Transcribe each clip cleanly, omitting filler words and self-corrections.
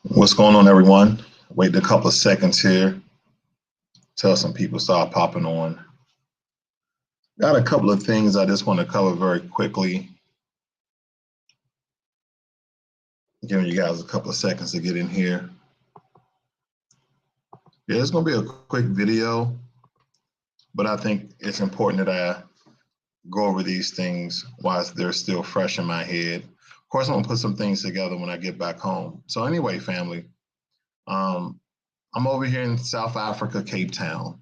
What's going on, everyone? Wait a couple of seconds here till some people start popping on. Got a couple of things I just want to cover very quickly, giving you guys a couple of seconds to get in here. Yeah, it's going to be a quick video, but I think it's important that I go over these things while they're still fresh in my head. Of course, I'm going to put some things together when I get back home. So anyway, family, I'm over here in South Africa, Cape Town,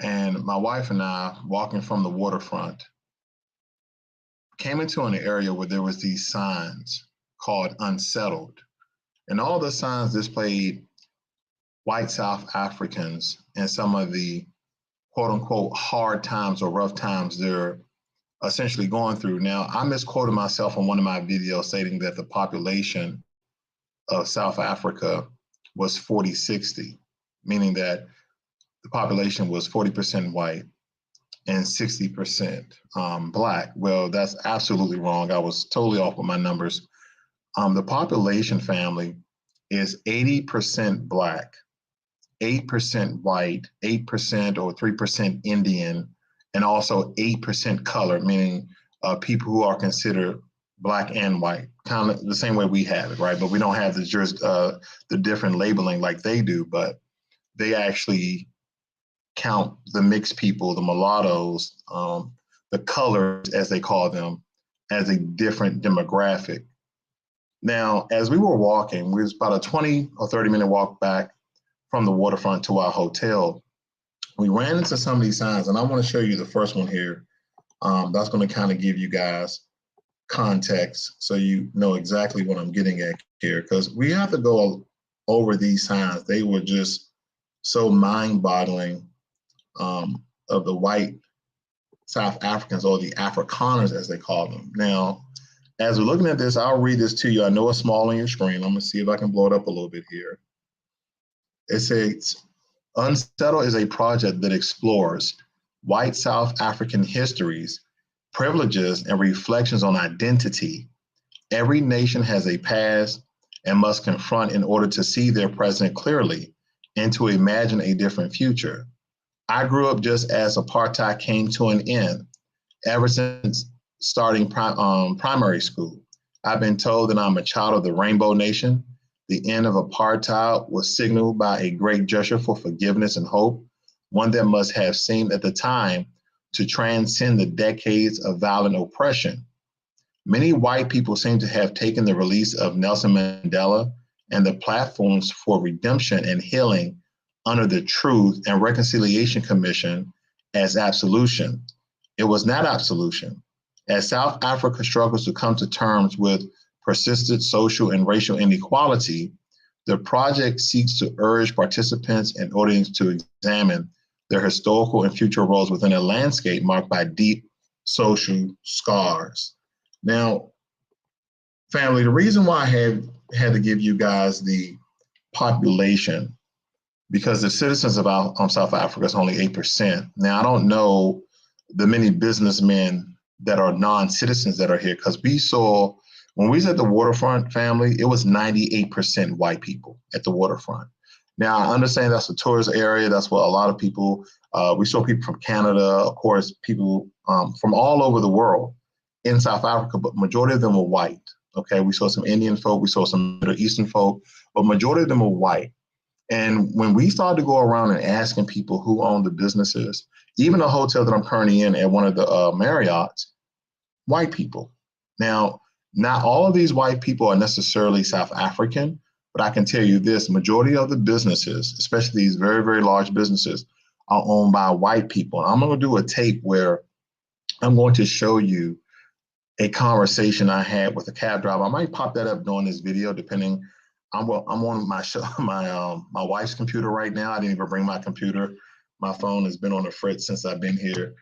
and my wife and I, walking from the waterfront, came into an area where there was these signs called unsettled. And all the signs displayed white South Africans and some of the quote unquote hard times or rough times they're essentially going through. Now, I misquoted myself on one of my videos stating that the population of South Africa was 40-60, meaning that the population was 40% white and 60% Black. Well, that's absolutely wrong. I was totally off with my numbers. The population family is 80% Black, 8% white, 8% or 3% Indian, and also 8% color, meaning people who are considered Black and white, kind of the same way we have it, right? But we don't have the different labeling like they do, but they actually count the mixed people, the mulattoes, the colors, as they call them, as a different demographic. Now, as we were walking, we was about a 20 or 30-minute walk back from the waterfront to our hotel. We ran into some of these signs, and I want to show you the first one here. That's going to kind of give you guys context so you know exactly what I'm getting at here, because we have to go over these signs. They were just so mind-boggling, of the white South Africans, or the Afrikaners as they call them. Now, as we're looking at this, I'll read this to you. I know it's small on your screen. I'm gonna see if I can blow it up a little bit here. It says, Unsettled is a project that explores white South African histories, privileges, and reflections on identity. Every nation has a past and must confront in order to see their present clearly and to imagine a different future. I grew up just as apartheid came to an end. Ever since starting primary school, I've been told that I'm a child of the Rainbow Nation. The end of apartheid was signaled by a great gesture for forgiveness and hope, one that must have seemed at the time to transcend the decades of violent oppression. Many white people seem to have taken the release of Nelson Mandela and the platforms for redemption and healing under the Truth and Reconciliation Commission as absolution. It was not absolution. As South Africa struggles to come to terms with persistent social and racial inequality, the project seeks to urge participants and audience to examine their historical and future roles within a landscape marked by deep social scars. Now, family, the reason why I had to give you guys the population, because the citizens of South Africa is only 8%. Now, I don't know the many businessmen that are non-citizens that are here, because we saw, when we was at the waterfront, family, it was 98% white people at the waterfront. Now, I understand that's a tourist area. That's what a lot of people, we saw people from Canada, of course, people from all over the world in South Africa, but majority of them were white. Okay, we saw some Indian folk, we saw some Middle Eastern folk, but majority of them were white. And when we started to go around and asking people who own the businesses, even the hotel that I'm currently in at one of the Marriotts, white people. Now, not all of these white people are necessarily South African, but I can tell you this, majority of the businesses, especially these very, very large businesses, are owned by white people. And I'm going to do a tape where I'm going to show you a conversation I had with a cab driver. I might pop that up during this video, depending. I'm on my show, my wife's computer right now. I didn't even bring my computer. My phone has been on the fritz since I've been here.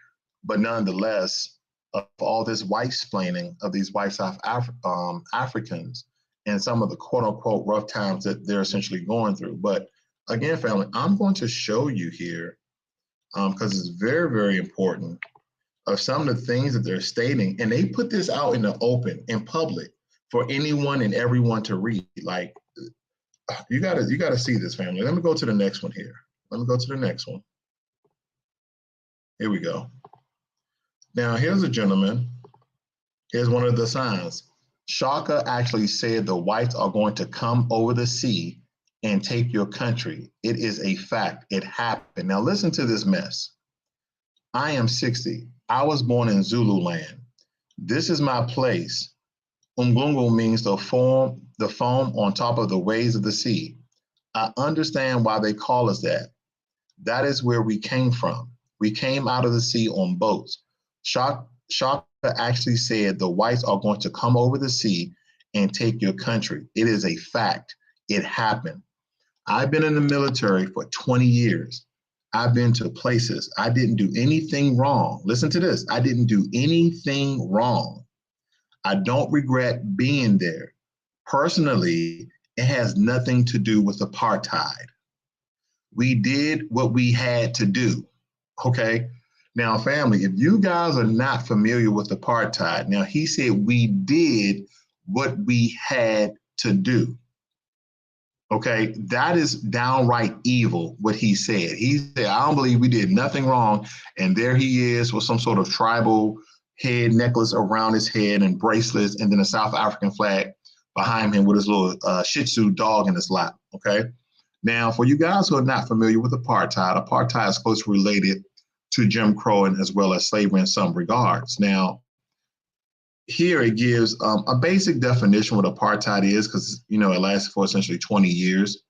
But nonetheless, of all this white splaining of these white South Africans and some of the quote unquote rough times that they're essentially going through. But again, family, I'm going to show you here, because it's very, very important, of some of the things that they're stating. And they put this out in the open, in public, for anyone and everyone to read. Like, you gotta see this, family. Let me go to the next one here. Let me go to the next one. Here we go. Now, here's a gentleman. Here's one of the signs. Shaka actually said the whites are going to come over the sea and take your country. It is a fact. It happened. Now, listen to this mess. I am 60. I was born in Zululand. This is my place. Umgungu means the foam on top of the waves of the sea. I understand why they call us that. That is where we came from. We came out of the sea on boats. Shaka actually said the whites are going to come over the sea and take your country. It is a fact. It happened. I've been in the military for 20 years. I've been to places. I didn't do anything wrong. Listen to this. I didn't do anything wrong. I don't regret being there. Personally, it has nothing to do with apartheid. We did what we had to do. Okay. Now, family, if you guys are not familiar with apartheid, now he said we did what we had to do. Okay, that is downright evil, what he said. He said, I don't believe we did nothing wrong. And there he is with some sort of tribal head necklace around his head and bracelets, and then a South African flag behind him with his little Shih Tzu dog in his lap. Okay. Now, for you guys who are not familiar with apartheid, apartheid is closely related to Jim Crow and as well as slavery in some regards. Now, here it gives a basic definition what apartheid is, because it lasted for essentially 20 years.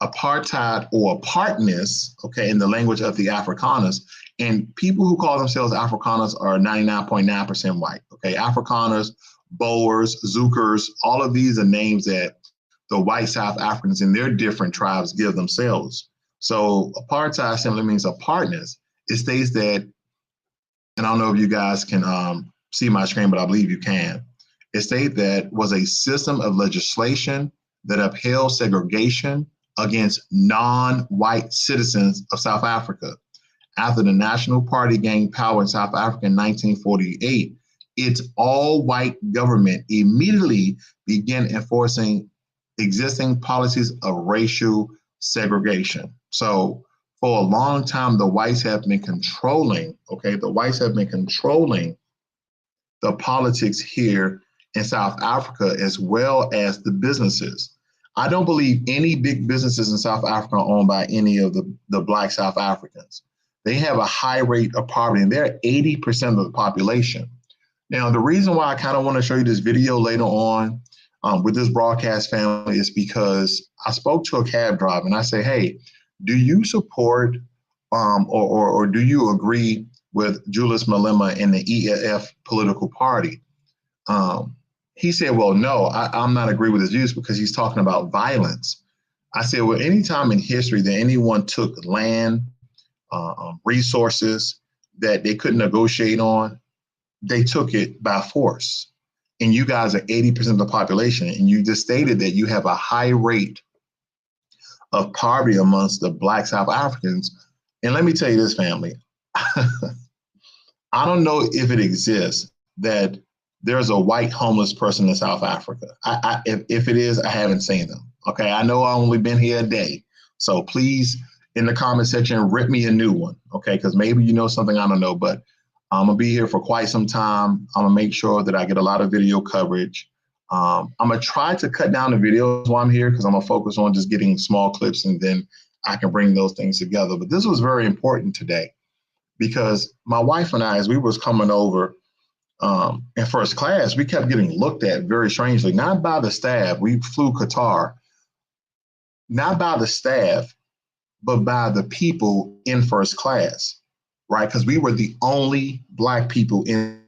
Apartheid or apartness, okay, in the language of the Afrikaners, and people who call themselves Afrikaners are 99.9% white. Okay, Afrikaners, Boers, Zoekers, all of these are names that the white South Africans in their different tribes give themselves. So apartheid simply means apartness. It states that, and I don't know if you guys can see my screen, but I believe you can. It states that was a system of legislation that upheld segregation against non-white citizens of South Africa. After the National Party gained power in South Africa in 1948, its all-white government immediately began enforcing existing policies of racial segregation. So for a long time, the whites have been controlling, the politics here in South Africa, as well as the businesses. I don't believe any big businesses in South Africa are owned by any of the Black South Africans. They have a high rate of poverty, and they're 80% of the population. Now, the reason why I kind of want to show you this video later on with this broadcast, family, is because I spoke to a cab driver and I say, hey, do you support or do you agree with Julius Malema and the EFF political party? He said, well, no, I'm not agree with his views because he's talking about violence. I said, well, anytime in history that anyone took land, resources that they couldn't negotiate on, they took it by force. And you guys are 80% of the population. And you just stated that you have a high rate of poverty amongst the Black South Africans. And let me tell you this, family, I don't know if it exists that there's a white homeless person in South Africa. If it is, I haven't seen them. Okay, I know I've only been here a day. So please, in the comment section, rip me a new one. Okay, because maybe you know something I don't know, but I'm going to be here for quite some time. I'm going to make sure that I get a lot of video coverage. I'm going to try to cut down the videos while I'm here because I'm going to focus on just getting small clips and then I can bring those things together. But this was very important today because my wife and I, as we was coming over in first class, we kept getting looked at very strangely, not by the staff. We flew Qatar, not by the staff, but by the people in first class, right? Because we were the only Black people in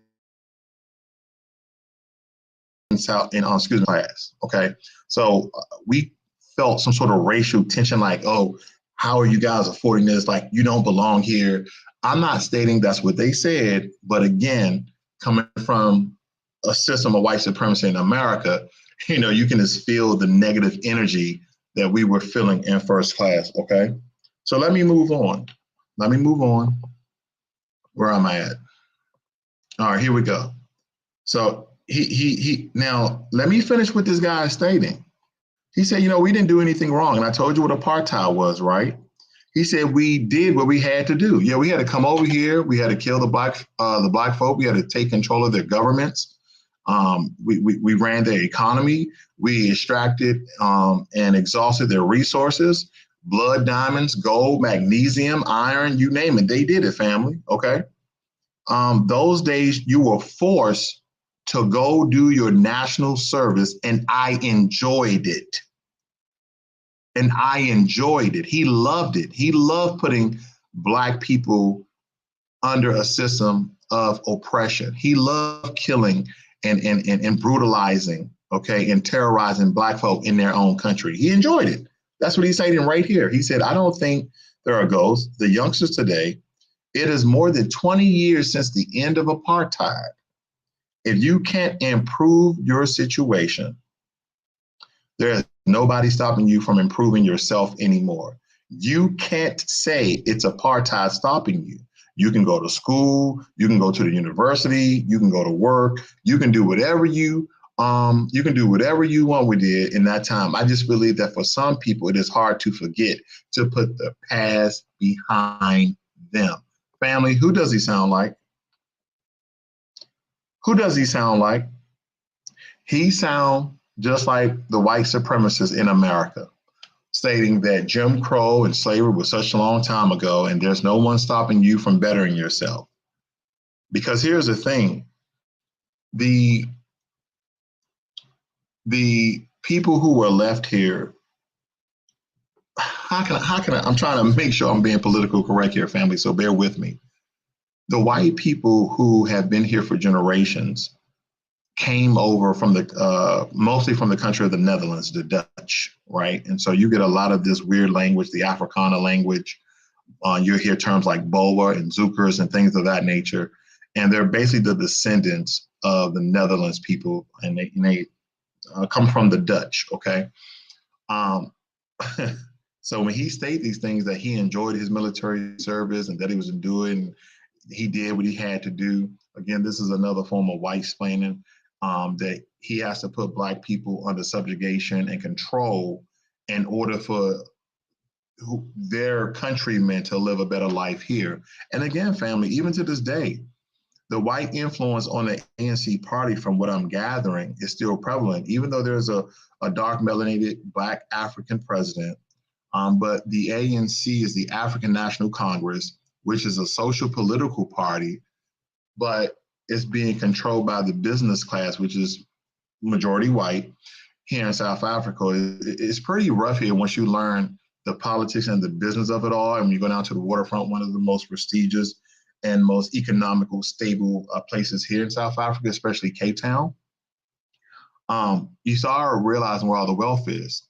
class. Okay, so we felt some sort of racial tension, like, oh, how are you guys affording this? Like, you don't belong here. I'm not stating that's what they said, but again, coming from a system of white supremacy in America, you can just feel the negative energy that we were feeling in first class. Okay, so let me move on. Where am I at? All right, here we go. So he now let me finish what this guy is stating. He said, we didn't do anything wrong. And I told you what apartheid was, right? He said we did what we had to do. Yeah, we had to come over here. We had to kill the black folk. We had to take control of their governments. We ran their economy. We extracted and exhausted their resources: blood, diamonds, gold, magnesium, iron, you name it. They did it, family. Okay. Those days you were forced to go do your national service, and I enjoyed it. And I enjoyed it. He loved it. He loved putting Black people under a system of oppression. He loved killing and brutalizing, okay, and terrorizing Black folk in their own country. He enjoyed it. That's what he's saying right here. He said, I don't think there are ghosts. The youngsters today, it is more than 20 years since the end of apartheid. If you can't improve your situation, there's nobody stopping you from improving yourself anymore. You can't say it's apartheid stopping you. You can go to school, you can go to the university, you can go to work, you can do whatever you want with it in that time. I just believe that for some people, it is hard to forget to put the past behind them. Family, who does he sound like? Who does he sound like? He sounds just like the white supremacists in America, stating that Jim Crow and slavery was such a long time ago, and there's no one stopping you from bettering yourself. Because here's the thing, the people who were left here, how can I, I'm trying to make sure I'm being politically correct here, family, so bear with me. The white people who have been here for generations came over from mostly from the country of the Netherlands, the Dutch, right? And so you get a lot of this weird language, the Afrikaner language. You'll hear terms like boa and zoekers and things of that nature. And they're basically the descendants of the Netherlands people, and they come from the Dutch, okay? So when he stated these things, that he enjoyed his military service and that he was enduring, he did what he had to do. Again, this is another form of white splaining, that he has to put Black people under subjugation and control in order for their countrymen to live a better life here. And again, family, even to this day, the white influence on the ANC party, from what I'm gathering, is still prevalent, even though there's a dark melanated Black African president. But the ANC is the African National Congress, which is a social political party, but it's being controlled by the business class, which is majority white here in South Africa. It's pretty rough here once you learn the politics and the business of it all. And when you go down to the waterfront, one of the most prestigious and most economical, stable places here in South Africa, especially Cape Town, you start realizing where all the wealth is.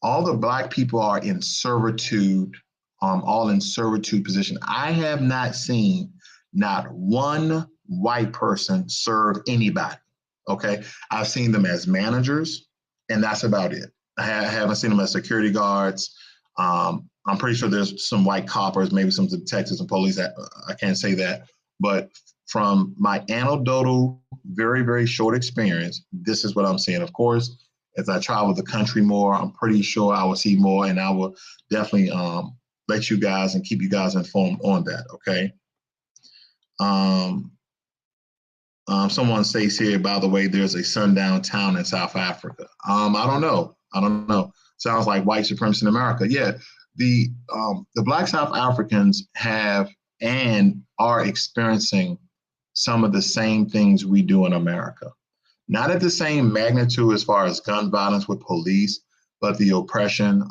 All the Black people are in servitude, all in servitude position. I have not seen not one white person serve anybody, okay? I've seen them as managers, and that's about it. I haven't seen them as security guards. I'm pretty sure there's some white coppers, maybe some detectives and police. I can't say that. But from my anecdotal, very, very short experience, this is what I'm seeing. Of course, as I travel the country more, I'm pretty sure I will see more, and I will definitely let you guys and keep you guys informed on that, okay? Someone says here, by the way, there's a sundown town in South Africa. I don't know. Sounds like white supremacy in America. Yeah, the Black South Africans have and are experiencing some of the same things we do in America. Not at the same magnitude as far as gun violence with police, but the oppression,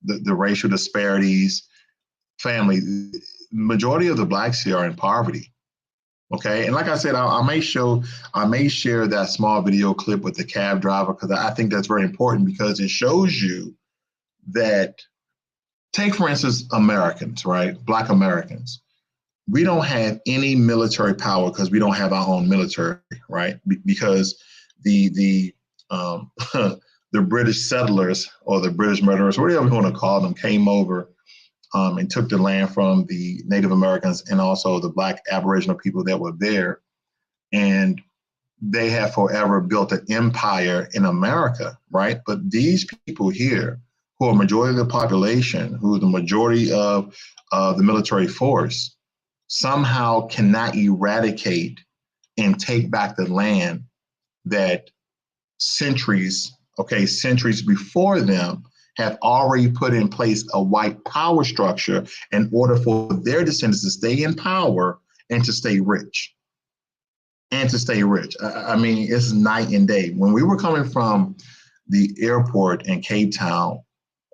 the racial disparities. Family, majority of the Blacks here are in poverty. Okay, and like I said, I may share that small video clip with the cab driver, because I think that's very important, because it shows you that, take for instance, Americans, right? Black Americans. We don't have any military power because we don't have our own military, right? Because the British settlers, or the British murderers, whatever you want to call them, came over and took the land from the Native Americans and also the Black Aboriginal people that were there. And they have forever built an empire in America, right? But these people here, who are majority of the population, who are the majority of the military force, somehow cannot eradicate and take back the land that centuries before them have already put in place a white power structure in order for their descendants to stay in power and to stay rich. I mean, it's night and day. When we were coming from the airport in Cape Town,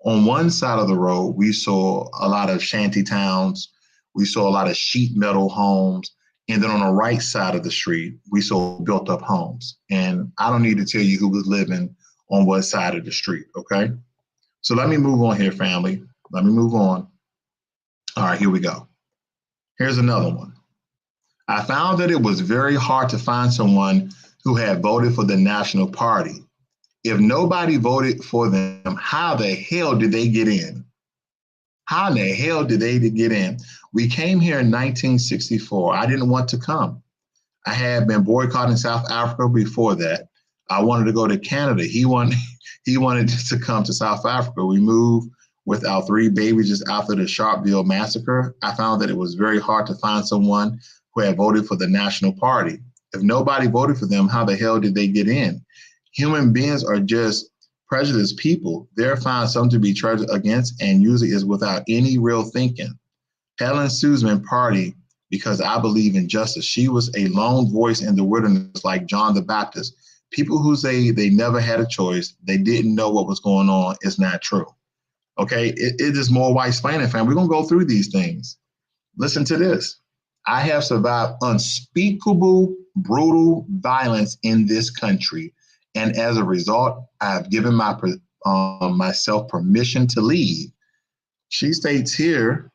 on one side of the road, we saw a lot of shanty towns. We saw a lot of sheet metal homes. And then on the right side of the street, we saw built up homes. And I don't need to tell you who was living on what side of the street, okay? So let me move on here, family. Let me move on. All right, here we go. Here's another one. I found that it was very hard to find someone who had voted for the National Party. If nobody voted for them, how the hell did they get in? How in the hell did they get in? We came here in 1964. I didn't want to come. I had been boycotting South Africa before that. I wanted to go to Canada. He wanted to come to South Africa. We moved with our 3 babies just after the Sharpeville massacre. I found that it was very hard to find someone who had voted for the National Party. If nobody voted for them, how the hell did they get in? Human beings are just prejudiced people. They're found something to be charged against, and usually is without any real thinking. Helen Suzman Party, because I believe in justice. She was a lone voice in the wilderness like John the Baptist. People who say they never had a choice, they didn't know what was going on, is not true. Okay, it is more white splaining, fam. We're going to go through these things. Listen to this. I have survived unspeakable, brutal violence in this country. And as a result, I've given myself permission to leave. She states here,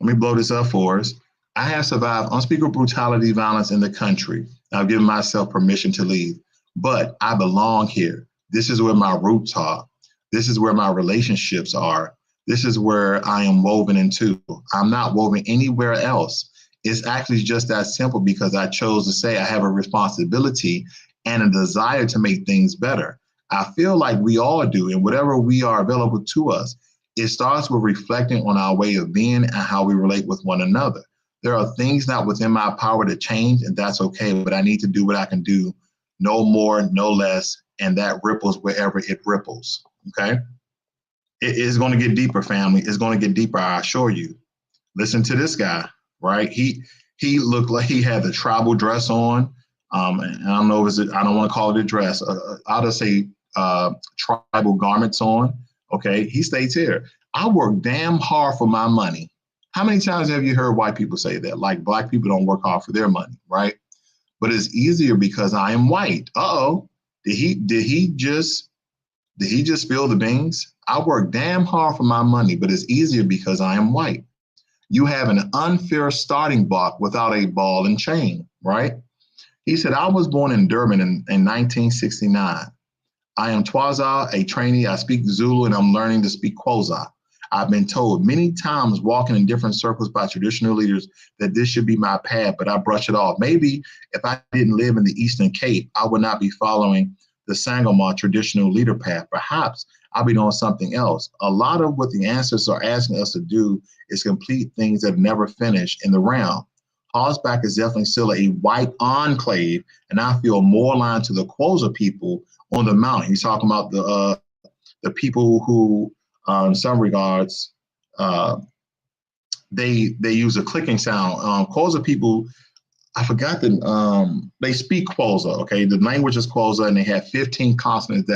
let me blow this up for us. I have survived unspeakable brutality, violence in the country. I've given myself permission to leave, but I belong here. This is where my roots are. This is where my relationships are. This is where I am woven into. I'm not woven anywhere else. It's actually just that simple, because I chose to say I have a responsibility and a desire to make things better. I feel like we all do, and whatever we are available to us, it starts with reflecting on our way of being and how we relate with one another. There are things not within my power to change, and that's okay, but I need to do what I can do, no more, no less, and that ripples wherever it ripples, okay? It is going to get deeper, family. It's going to get deeper, I assure you. Listen to this guy, right? He looked like he had the tribal dress on. And I don't know, I don't want to call it a dress. I'll just say tribal garments on. Okay, he states here, I work damn hard for my money. How many times have you heard white people say that? Like black people don't work hard for their money, right? But it's easier because I am white. Uh-oh, did he just spill the beans? I work damn hard for my money, but it's easier because I am white. You have an unfair starting block without a ball and chain, right? He said, I was born in Durban in 1969. I am Twaza, a trainee. I speak Zulu and I'm learning to speak Xhosa. I've been told many times walking in different circles by traditional leaders that this should be my path, but I brush it off. Maybe if I didn't live in the Eastern Cape, I would not be following the Sangoma traditional leader path. Perhaps I'll be doing something else. A lot of what the ancestors are asking us to do is complete things that never finish in the realm. Horseback is definitely still a white enclave, and I feel more aligned to the Xhosa people on the mountain. He's talking about the people who, in some regards, they use a clicking sound. Xhosa people, I forgot they speak Xhosa. Okay, the language is Xhosa, and they have 15 consonants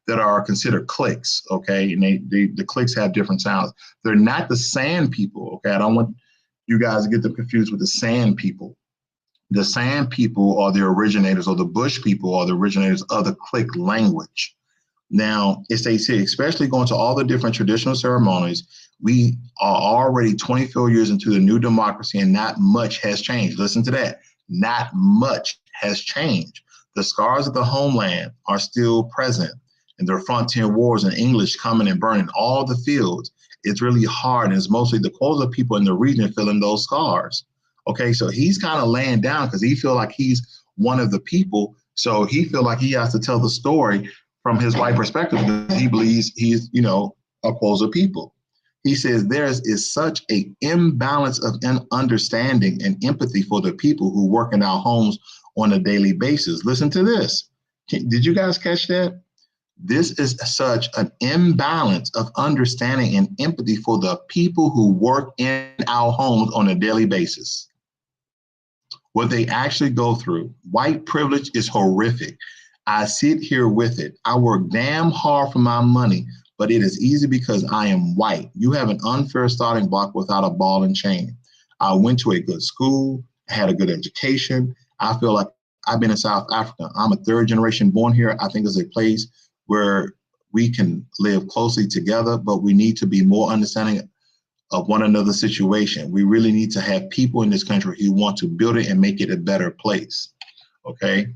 that are considered clicks. Okay, and the clicks have different sounds. They're not the Sand people. Okay, I don't want you guys to get them confused with the Sand people. The Sand people are the originators, or the Bush people are the originators of the click language. Now, it states here, especially going to all the different traditional ceremonies, we are already 24 years into the new democracy and not much has changed. Listen to that. Not much has changed. The scars of the homeland are still present, and the frontier wars and English coming and burning all the fields. It's really hard, and it's mostly the Xhosa people in the region feeling those scars. Okay, so he's kind of laying down because he feels like he's one of the people. So he feel like he has to tell the story from his white perspective because he believes he's, upholds the people. He says there is such a imbalance of understanding and empathy for the people who work in our homes on a daily basis. Listen to this. Did you guys catch that? This is such an imbalance of understanding and empathy for the people who work in our homes on a daily basis. What they actually go through. White privilege is horrific. I sit here with it. I work damn hard for my money, but it is easy because I am white. You have an unfair starting block without a ball and chain. I went to a good school, had a good education. I feel like I've been in South Africa. I'm a third generation born here. I think it's a place where we can live closely together, but we need to be more understanding of one another's situation. We really need to have people in this country who want to build it and make it a better place. Okay.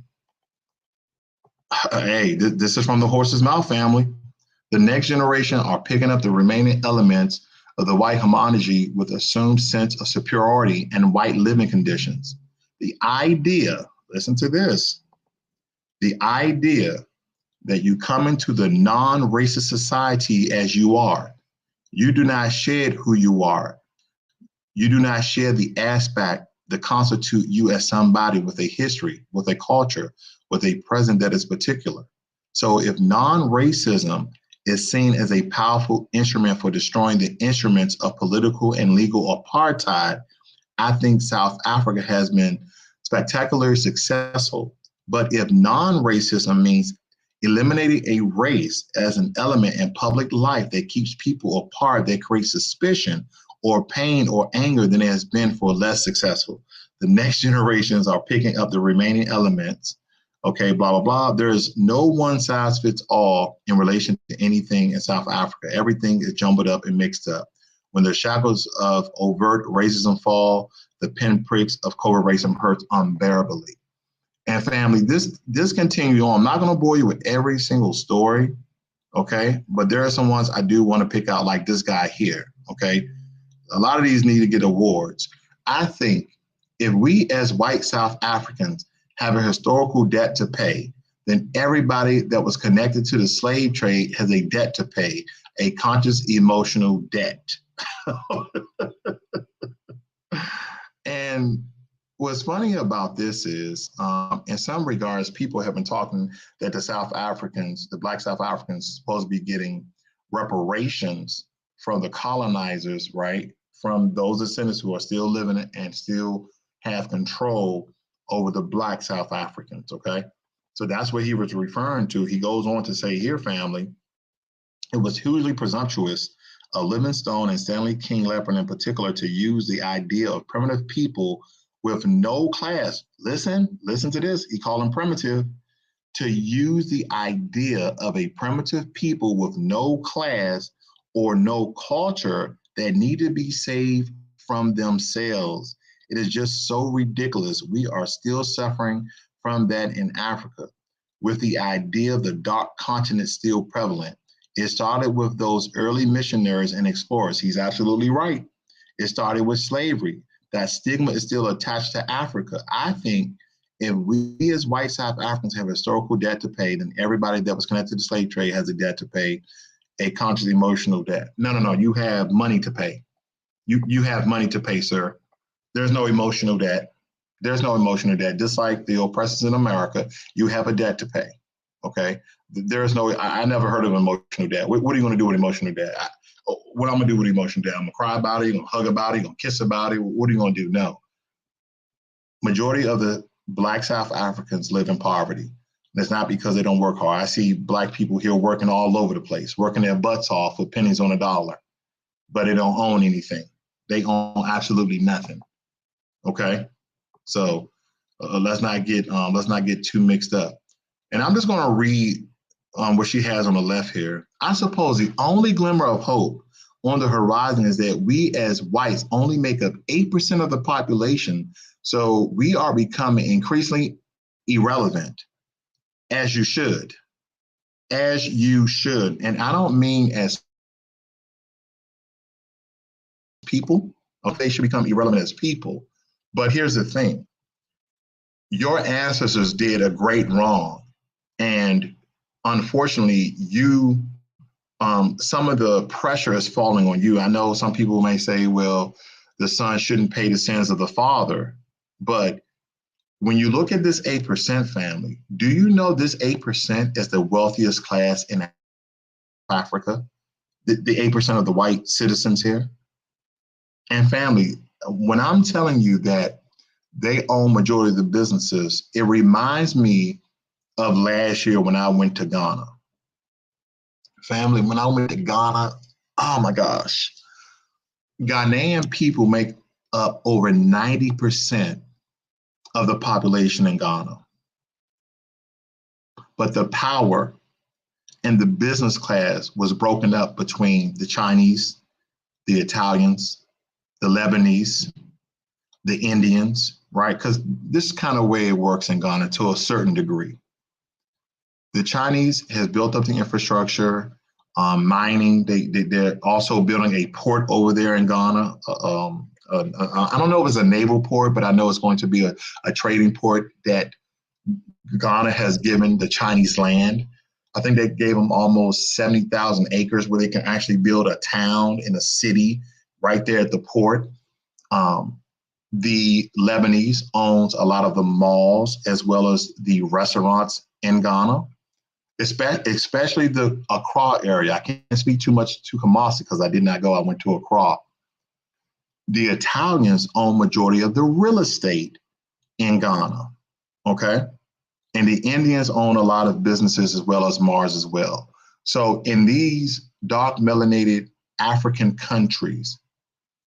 Hey, this is from the horse's mouth family. The next generation are picking up the remaining elements of the white homology with assumed sense of superiority and white living conditions. The idea, listen to this, the idea that you come into the non-racist society as you are. You do not shed who you are. You do not share the aspect that constitute you as somebody with a history, with a culture, with a present that is particular. So if non-racism is seen as a powerful instrument for destroying the instruments of political and legal apartheid, I think South Africa has been spectacularly successful. But if non-racism means eliminating a race as an element in public life that keeps people apart, that creates suspicion or pain or anger, than it has been for less successful. The next generations are picking up the remaining elements. Okay, blah, blah, blah. There's no one size fits all in relation to anything in South Africa. Everything is jumbled up and mixed up. When the shackles of overt racism fall, the pinpricks of covert racism hurts unbearably. And family, this continues on. I'm not going to bore you with every single story, okay? But there are some ones I do want to pick out, like this guy here, okay? A lot of these need to get awards. I think if we as white South Africans have a historical debt to pay, then everybody that was connected to the slave trade has a debt to pay, a conscious emotional debt. And what's funny about this is, in some regards, people have been talking that the South Africans, the Black South Africans, supposed to be getting reparations from the colonizers, right? From those descendants who are still living and still have control over the Black South Africans, okay? So that's what he was referring to. He goes on to say here, family, it was hugely presumptuous of Livingstone and Stanley King Leopard in particular to use the idea of primitive people with no class. Listen to this. He called them primitive. To use the idea of a primitive people with no class or no culture that need to be saved from themselves. It is just so ridiculous. We are still suffering from that in Africa, with the idea of the dark continent still prevalent. It started with those early missionaries and explorers. He's absolutely right. It started with slavery. That stigma is still attached to Africa. I think if we as white South Africans have a historical debt to pay, then everybody that was connected to the slave trade has a debt to pay, a conscious emotional debt. No, you have money to pay. You have money to pay, sir. There's no emotional debt. There's no emotional debt. Just like the oppressors in America, you have a debt to pay, okay? There's no, I never heard of emotional debt. What are you gonna do with emotional debt? What I'm gonna do with emotional debt? I'm gonna cry about it, you're gonna hug about it, you're gonna kiss about it. What are you gonna do? No. Majority of the Black South Africans live in poverty. And it's not because they don't work hard. I see Black people here working all over the place, working their butts off for pennies on a dollar, but they don't own anything. They own absolutely nothing. Okay, so let's not get too mixed up. And I'm just going to read what she has on the left here. I suppose the only glimmer of hope on the horizon is that we as whites only make up 8% of the population. So we are becoming increasingly irrelevant, as you should. As you should. And I don't mean as people. Okay, they should become irrelevant as people. But here's the thing. your ancestors did a great wrong. And unfortunately, some of the pressure is falling on you. I know some people may say, well, the son shouldn't pay the sins of the father. But when you look at this 8% family, do you know this 8% is the wealthiest class in Africa? The 8% of the white citizens here? And family, when I'm telling you that they own majority of the businesses, it reminds me of last year when I went to Ghana. Family, when I went to Ghana, oh my gosh, Ghanaian people make up over 90% of the population in Ghana. But the power and the business class was broken up between the Chinese, the Italians, the Lebanese, the Indians, right? Because this is kind of way it works in Ghana to a certain degree. The Chinese has built up the infrastructure, mining. They're also building a port over there in Ghana. I don't know if it's a naval port, but I know it's going to be a trading port that Ghana has given the Chinese land. I think they gave them almost 70,000 acres where they can actually build a town and a city right there at the port. The Lebanese owns a lot of the malls as well as the restaurants in Ghana, especially the Accra area. I can't speak too much to Kumasi because I did not go. I went to Accra. The Italians own majority of the real estate in Ghana, okay? And the Indians own a lot of businesses as well as Mars as well. So in these dark melanated African countries,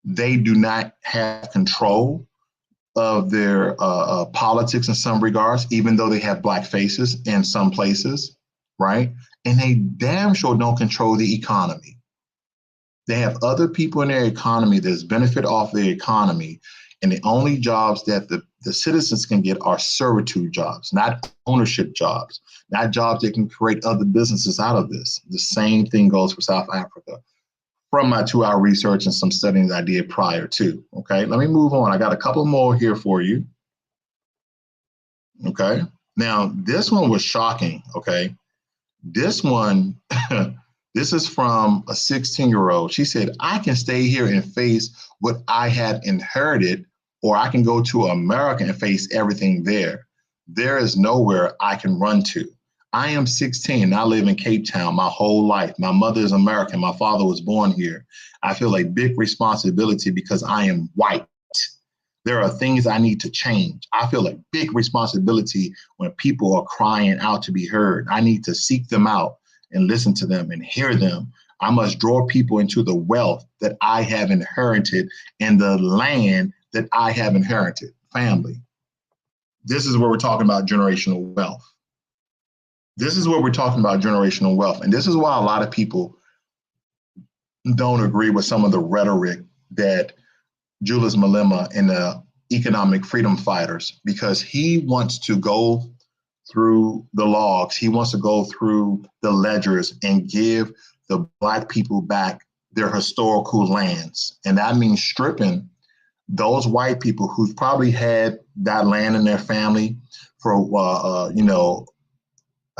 they do not have control of their politics in some regards, even though they have black faces in some places, right? And they damn sure don't control the economy. They have other people in their economy that benefit off their economy. And the only jobs that the citizens can get are servitude jobs, not ownership jobs, not jobs that can create other businesses out of this. The same thing goes for South Africa from my 2-hour research and some studying that I did prior to. Okay, let me move on. I got a couple more here for you. Okay, now this one was shocking. Okay, this one, this is from a 16-year-old. She said, I can stay here and face what I have inherited, or I can go to America and face everything there. There is nowhere I can run to. I am 16 and I live in Cape Town my whole life. My mother is American. My father was born here. I feel a big responsibility because I am white. There are things I need to change. I feel a big responsibility when people are crying out to be heard. I need to seek them out and listen to them and hear them. I must draw people into the wealth that I have inherited and the land that I have inherited. Family. This is where we're talking about generational wealth. This is what we're talking about, generational wealth. And this is why a lot of people don't agree with some of the rhetoric that Julius Malema and the economic freedom fighters, because he wants to go through the logs. He wants to go through the ledgers and give the Black people back their historical lands. And that means stripping those white people who've probably had that land in their family for,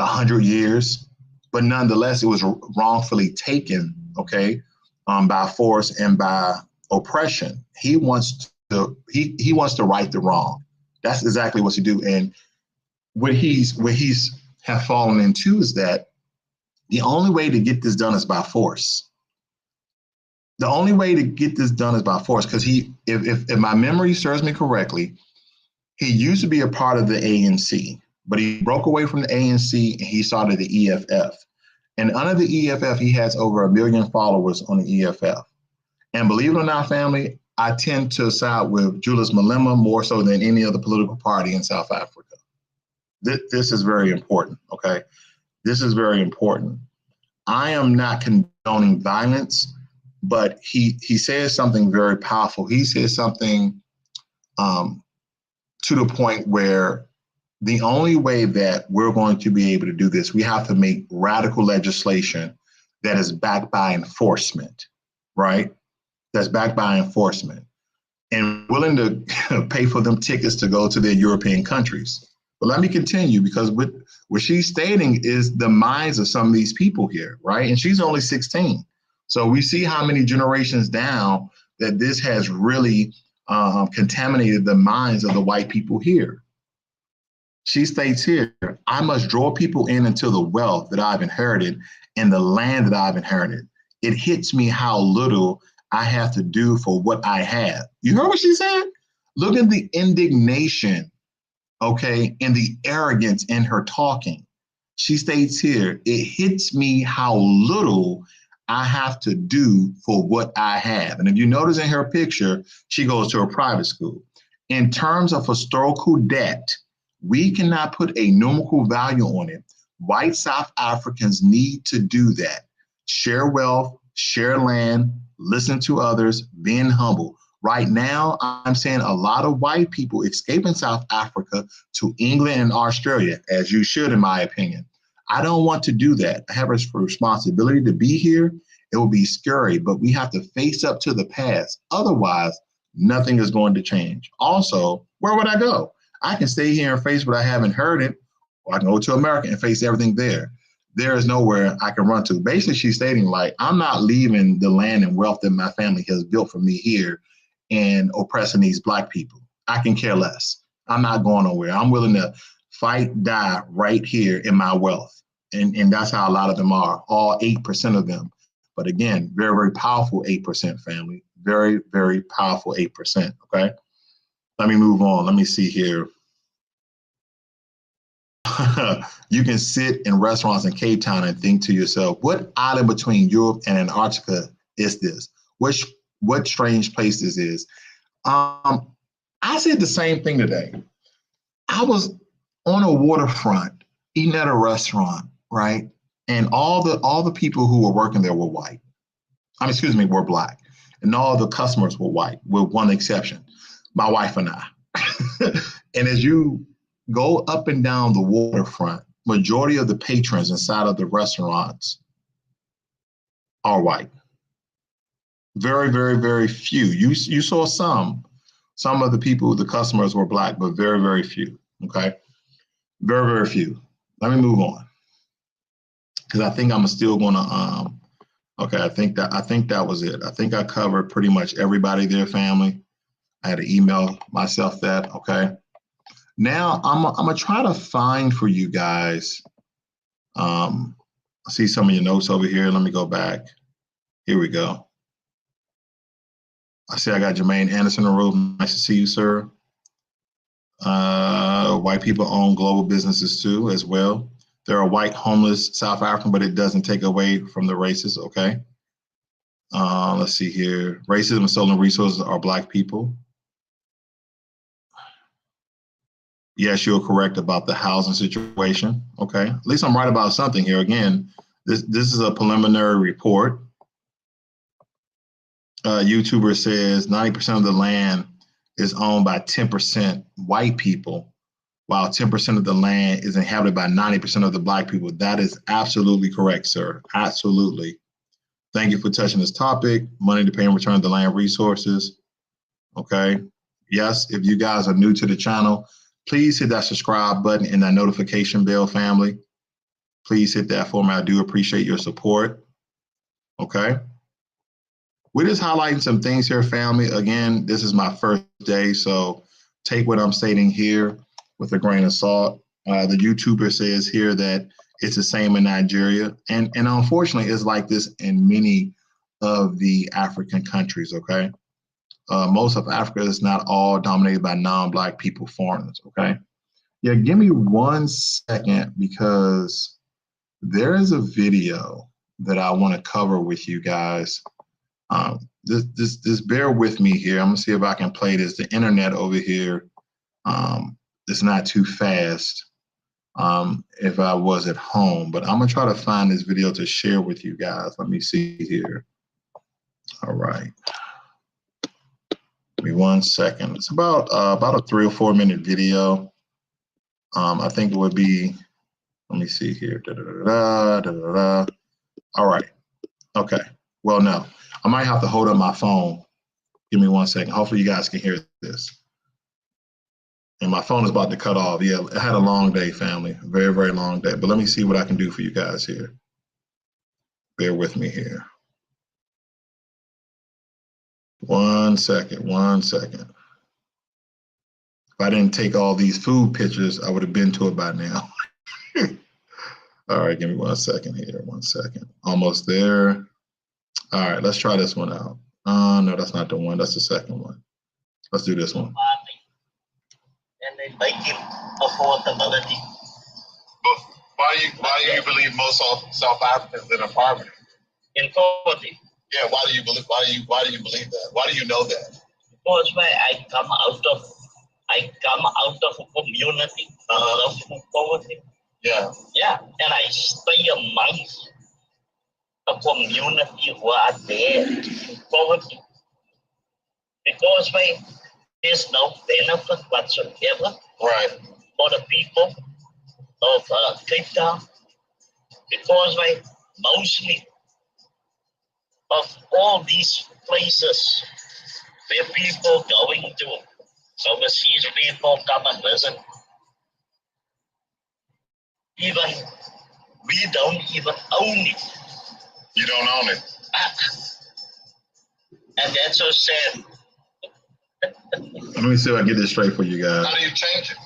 100 years, but nonetheless, it was wrongfully taken, okay, by force and by oppression. He wants to right the wrong. That's exactly what he do. And what he's have fallen into is that the only way to get this done is by force. The only way to get this done is by force, because if my memory serves me correctly, he used to be a part of the ANC. But he broke away from the ANC and he started the EFF. And under the EFF, he has over 1 million followers on the EFF. And believe it or not, family, I tend to side with Julius Malema more so than any other political party in South Africa. This is very important, okay? This is very important. I am not condoning violence, but he says something very powerful. He says something to the point where the only way that we're going to be able to do this, we have to make radical legislation that is backed by enforcement, right? That's backed by enforcement. and willing to pay for them tickets to go to their European countries. But let me continue, because what she's stating is the minds of some of these people here, right? And she's only 16. So we see how many generations down that this has really contaminated the minds of the white people here. She states here, I must draw people in into the wealth that I've inherited and the land that I've inherited. It hits me how little I have to do for what I have. You heard what she said? Look at the indignation, okay, and the arrogance in her talking. She states here, it hits me how little I have to do for what I have. And if you notice in her picture, she goes to a private school. In terms of historical debt, we cannot put a numerical value on it. White South Africans need to do that. Share wealth, share land, listen to others, being humble. Right now, I'm seeing a lot of white people escaping South Africa to England and Australia, as you should, in my opinion. I don't want to do that. I have a responsibility to be here. It will be scary, but we have to face up to the past. Otherwise, nothing is going to change. Also, where would I go? I can stay here and face what I haven't heard it, or I can go to America and face everything there. There is nowhere I can run to. Basically, she's stating, like, I'm not leaving the land and wealth that my family has built for me here and oppressing these Black people. I can care less. I'm not going nowhere. I'm willing to fight, die right here in my wealth. And that's how a lot of them are, all 8% of them. But again, very, very powerful 8% family. Very, very powerful 8%, okay? Let me move on. Let me see here. You can sit in restaurants in Cape Town and think to yourself, what island between Europe and Antarctica is this? What strange place this is? I said the same thing today. I was on a waterfront eating at a restaurant, right? And all the people who were working there were white. Were Black. And all the customers were white, with one exception, my wife and I. And as you go up and down the waterfront, majority of the patrons inside of the restaurants are white. Very, very, very few. You saw some of the people, the customers were Black, but very, very few. Okay, very, very few. Let me move on, because I think I'm still gonna. Okay, I think that was it. I think I covered pretty much everybody, their family. I had to email myself that. Okay. Now I'm gonna try to find for you guys. I see some of your notes over here. Let me go back. Here we go. I see I got Jermaine Anderson in the room. Nice to see you, sir. White people own global businesses too, as well. There are white homeless South African, but it doesn't take away from the races. Okay. Let's see here. Racism and stolen resources are Black people. Yes, you're correct about the housing situation. Okay, at least I'm right about something here. Again, this is a preliminary report. YouTuber says 90% of the land is owned by 10% white people, while 10% of the land is inhabited by 90% of the Black people. That is absolutely correct, sir. Absolutely. Thank you for touching this topic. Money to pay and return the land resources. Okay. Yes, if you guys are new to the channel, please hit that subscribe button and that notification bell, family. Please hit that for me. I do appreciate your support. Okay. We're just highlighting some things here, family. Again, this is my first day, so take what I'm stating here with a grain of salt. The YouTuber says here that it's the same in Nigeria. And unfortunately, it's like this in many of the African countries, okay? Most of Africa is not all dominated by non-Black people, foreigners, okay? Yeah, give me 1 second, because there is a video that I want to cover with you guys. Just bear with me here. I'm gonna see if I can play this. The internet over here is not too fast if I was at home, but I'm gonna try to find this video to share with you guys. Let me see here. All right. Give me 1 second. It's about a 3 or 4 minute video. I think it would be, let me see here. All right. Okay. Well, no, I might have to hold up my phone Give me 1 second. Hopefully you guys can hear this. And my phone is about to cut off. Yeah, I had a long day, family. Very, very long day. But let me see what I can do for you guys here. Bear with me here. 1 second, 1 second. If I didn't take all these food pictures, I would have been to it by now. All right, give me 1 second here. 1 second. Almost there. All right, let's try this one out. No, that's not the one. That's the second one. Let's do this one. And they make him affordability. But why do you believe most South Africans live in poverty? In poverty. Yeah, why do you believe that? Why do you know that? Because I come out of a community of poverty. Yeah. Yeah, and I stay amongst a community who are there in poverty. Because there's no benefit whatsoever Right. for the people of Cape Town. Because mostly of all these places where people going to overseas, people come and visit. Even we don't even own it. You don't own it. And that's so sad. Let me see if I get this straight for you guys. How do you change it?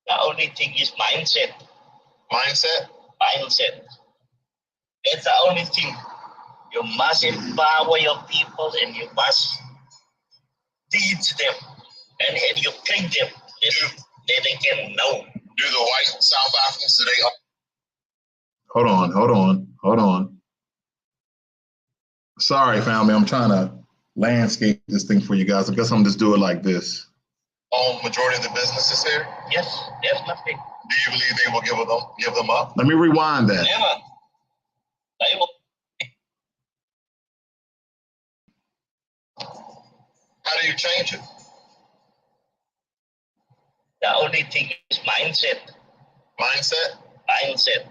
The only thing is mindset. Mindset? Mindset. That's the only thing. You must empower your people and you must teach them and educate them that they can know. Do the white South Africans today? Hold on. Sorry, family. I'm trying to landscape this thing for you guys. I guess I'm just do it like this. Own majority of the businesses here? Yes, definitely. Do you believe they will give them up? Let me rewind that. Never. They will. How do you change it? The only thing is mindset. Mindset? Mindset.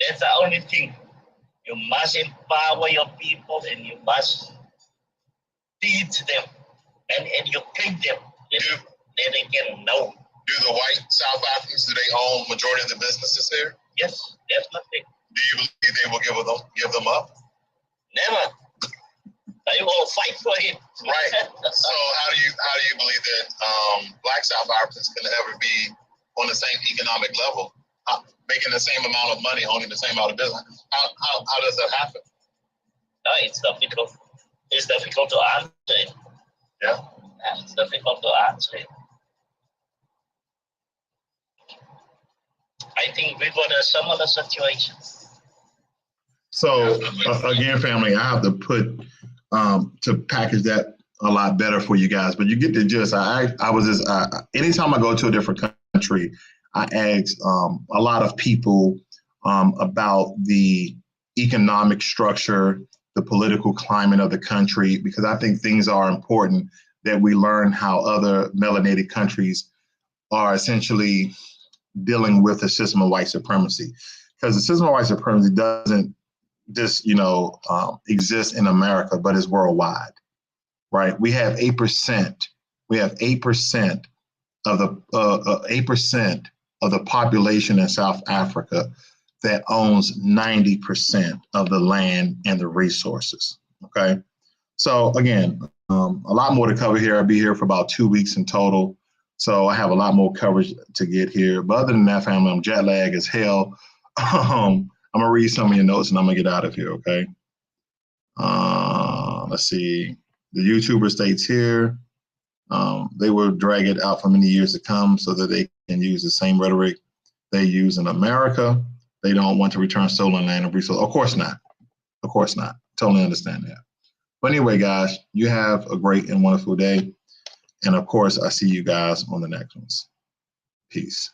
That's the only thing. You must empower your people and you must teach them and educate them that they can know. Do the white South Africans, do they own majority of the businesses here? Yes, definitely. Do you believe they will give them up? Never. They will fight for it. Right. So how do you believe that black South Africans can ever be on the same economic level, making the same amount of money, owning the same amount of business? How does that happen? It's difficult. It's difficult to answer it. Yeah. It's difficult to answer it. I think we've got a similar situation. So again, family, I have to put to package that a lot better for you guys, but you get the gist. I was just anytime I go to a different country, I ask a lot of people about the economic structure, the political climate of the country, because I think things are important that we learn how other melanated countries are essentially dealing with the system of white supremacy. Because the system of white supremacy doesn't just, exist in America, but is worldwide, right? We have 8%. We have 8% of the 8% of the population in South Africa that owns 90% of the land and the resources. Okay, so again, a lot more to cover here. I'll be here for about 2 weeks in total, so I have a lot more coverage to get here. But other than that, family, I'm jet lag as hell. I'm gonna read some of your notes and I'm gonna get out of here. Okay. Let's see. The YouTuber states here, they will drag it out for many years to come so that they can use the same rhetoric they use in America. They don't want to return stolen land and resources. Of course not. Of course not. Totally understand that. But anyway, guys, you have a great and wonderful day. And of course, I see you guys on the next ones. Peace.